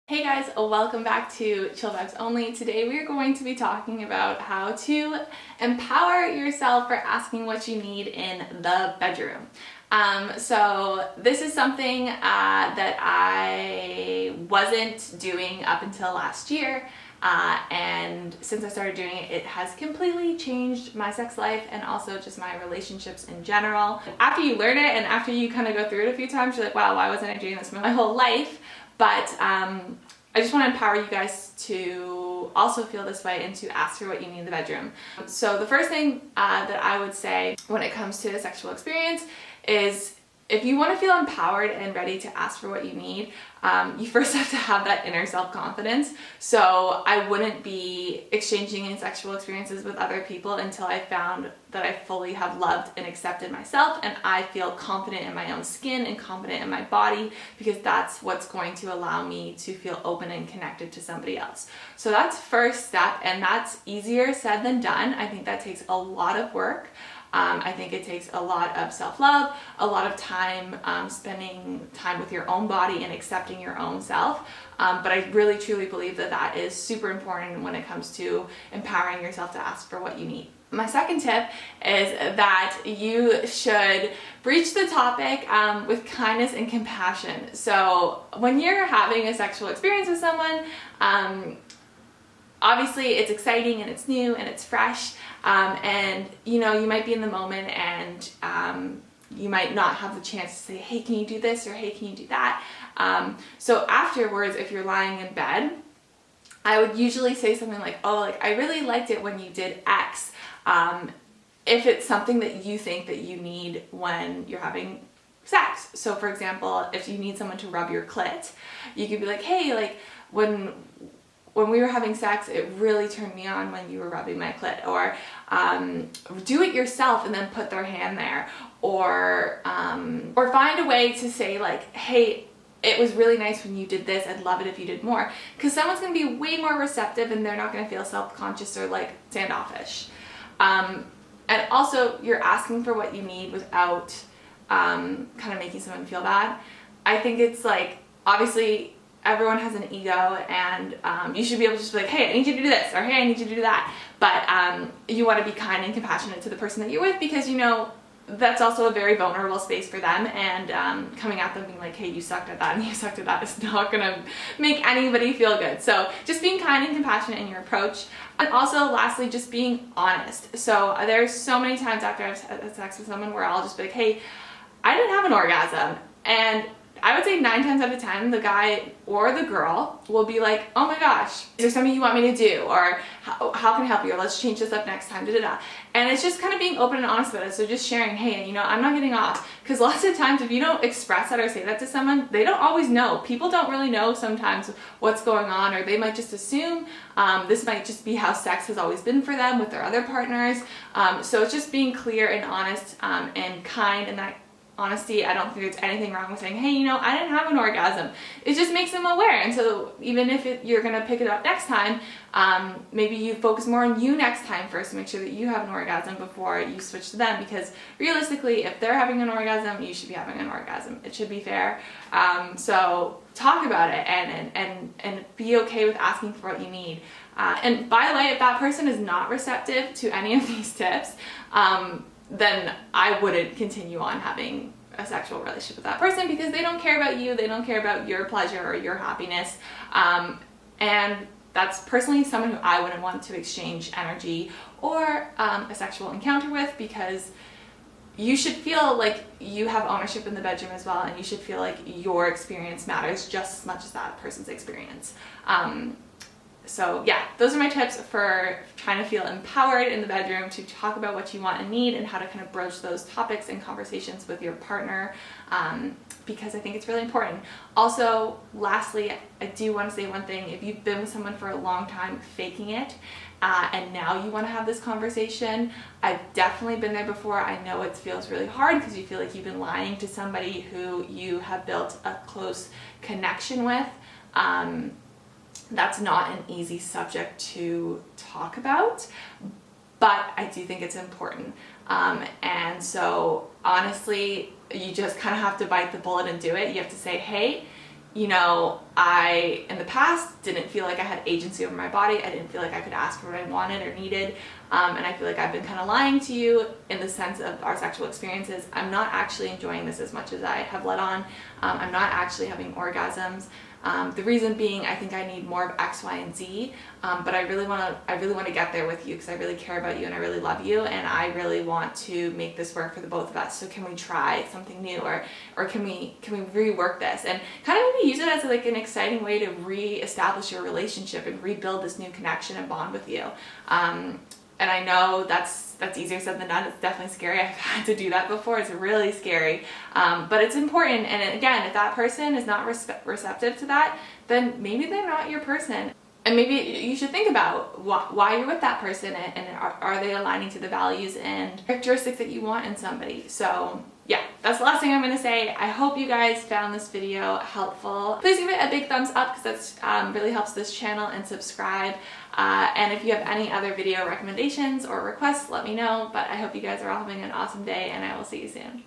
Hey guys, welcome back to Chill Vibes Only. Today we are going to be talking about how to empower yourself for asking what you need in the bedroom. So this is something that I wasn't doing up until last year. And since I started doing it, it has completely changed my sex life and also just my relationships in general. After you learn it and after you kind of go through it a few times, you're like, wow, why wasn't I doing this my whole life? But I just want to empower you guys to also feel this way and to ask for what you need in the bedroom. So the first thing that I would say when it comes to a sexual experience is if you want to feel empowered and ready to ask for what you need, you first have to have that inner self-confidence. So I wouldn't be exchanging in sexual experiences with other people until I found that I fully have loved and accepted myself and I feel confident in my own skin and confident in my body, because that's what's going to allow me to feel open and connected to somebody else. So that's first step, and that's easier said than done. I think that takes a lot of work. I think it takes a lot of self-love, a lot of time spending time with your own body and accepting your own self. But I really truly believe that that is super important when it comes to empowering yourself to ask for what you need. My second tip is that you should breach the topic with kindness and compassion. So when you're having a sexual experience with someone, obviously it's exciting and it's new and it's fresh, and you might be in the moment and you might not have the chance to say, hey, can you do this, or hey, can you do that? So afterwards, if you're lying in bed, I would usually say something like, oh, like I really liked it when you did X, if it's something that you think that you need when you're having sex. So for example, if you need someone to rub your clit, you could be like, hey, like when we were having sex, it really turned me on when you were rubbing my clit. Or do it yourself and then put their hand there. Or find a way to say like, hey, it was really nice when you did this. I'd love it if you did more. Because someone's going to be way more receptive and they're not going to feel self-conscious or like standoffish. And also, you're asking for what you need without kind of making someone feel bad. I think it's like, obviously, everyone has an ego, and you should be able to just be like, hey, I need you to do this, or hey, I need you to do that. But you want to be kind and compassionate to the person that you're with, because that's also a very vulnerable space for them, and coming at them being like, hey, you sucked at that and you sucked at that is not going to make anybody feel good. So just being kind and compassionate in your approach. And also, lastly, just being honest. So there's so many times after I've had sex with someone where I'll just be like, hey, I didn't have an orgasm. And I would say 9 times out of 10, the guy or the girl will be like, oh my gosh, is there something you want me to do? Or how can I help you? Or let's change this up next time, da-da-da. And it's just kind of being open and honest about it. So just sharing, hey, I'm not getting off. Because lots of times if you don't express that or say that to someone, they don't always know. People don't really know sometimes what's going on, or they might just assume this might just be how sex has always been for them with their other partners. So it's just being clear and honest and kind, and that honesty, I don't think there's anything wrong with saying, hey, I didn't have an orgasm. It just makes them aware. And so even if you're going to pick it up next time, maybe you focus more on you next time first to make sure that you have an orgasm before you switch to them. Because realistically, if they're having an orgasm, you should be having an orgasm. It should be fair. So talk about it and be okay with asking for what you need. And by the way, if that person is not receptive to any of these tips, then I wouldn't continue on having a sexual relationship with that person, because they don't care about you, they don't care about your pleasure or your happiness. And that's personally someone who I wouldn't want to exchange energy or a sexual encounter with, because you should feel like you have ownership in the bedroom as well, and you should feel like your experience matters just as much as that person's experience. So yeah, those are my tips for trying to feel empowered in the bedroom to talk about what you want and need, and how to kind of broach those topics and conversations with your partner, because I think it's really important. Also, lastly, I do want to say one thing. If you've been with someone for a long time faking it, and now you want to have this conversation, I've definitely been there before. I know it feels really hard because you feel like you've been lying to somebody who you have built a close connection with. That's not an easy subject to talk about, but I do think it's important. And so honestly, you just kind of have to bite the bullet and do it. You have to say, hey, you know, I, in the past, didn't feel like I had agency over my body. I didn't feel like I could ask for what I wanted or needed. And I feel like I've been kind of lying to you in the sense of our sexual experiences. I'm not actually enjoying this as much as I have let on. I'm not actually having orgasms. The reason being, I think I need more of X, Y, and Z. But I really want to get there with you because I really care about you and I really love you and I really want to make this work for the both of us. So can we try something new, or can we rework this and kind of maybe use it as like an exciting way to re-establish your relationship and rebuild this new connection and bond with you. And I know that's easier said than done. It's definitely scary. I've had to do that before. It's really scary. But it's important. And again, if that person is not receptive to that, then maybe they're not your person. And maybe you should think about why you're with that person and are they aligning to the values and characteristics that you want in somebody. So yeah, that's the last thing I'm going to say. I hope you guys found this video helpful. Please give it a big thumbs up because that really helps this channel, and subscribe. And if you have any other video recommendations or requests, let me know. But I hope you guys are all having an awesome day and I will see you soon.